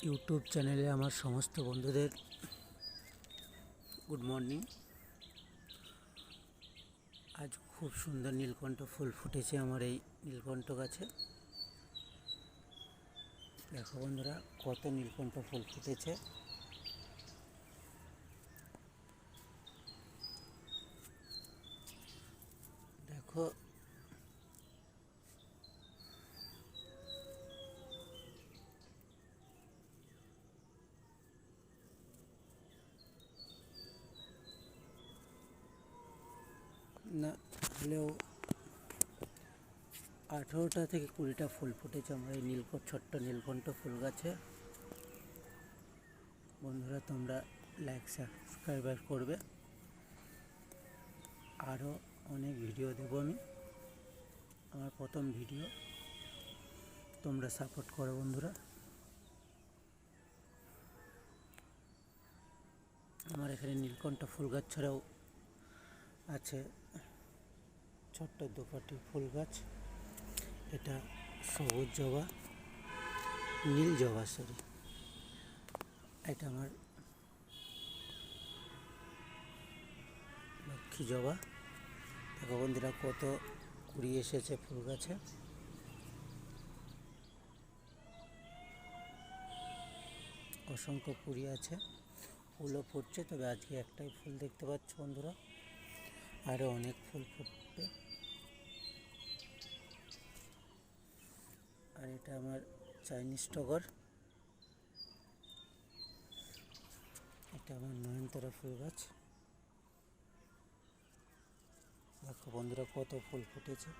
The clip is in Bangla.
ইউটিউব চ্যানেলে আমার সমস্ত বন্ধুদের গুড মর্নিং। আজ খুব সুন্দর নীলকণ্ঠ ফুল ফুটেছে আমার এই নীলকণ্ঠ গাছে। দেখো বন্ধুরা, কত নীলকণ্ঠ ফুল ফুটেছে। দেখো না হলেও 18টা থেকে 20টা ফুল ফুটেছে আমার এই ছোট্ট নীলকণ্ঠ ফুল গাছে। বন্ধুরা, তোমরা লাইক সাবস্ক্রাইব করবে, আরও অনেক ভিডিও দেবো আমি। আমার প্রথম ভিডিও, তোমরা সাপোর্ট করো বন্ধুরা। আমার এখানে নীলকণ্ঠ ফুল গাছ ছাড়াও আছে ছোট্ট দুপাটি ফুল গাছ। এটা সবুজ জবা, নীল জবা, এটা আমার লক্ষ্মী জবা। দেখো বন্ধুরা, কত কুড়ি এসেছে ফুল গাছে। অসংখ্য কুড়ি আছে, ফুলও ফুটছে, তবে আজকে একটাই ফুল দেখতে পাচ্ছ বন্ধুরা, আরও অনেক ফুল ফুটবে। আর এটা আমার চাইনিজ টগর, এটা আমার নয়নতারা ফুল গাছ। দেখো বন্ধুরা, কত ফুল ফুটেছে।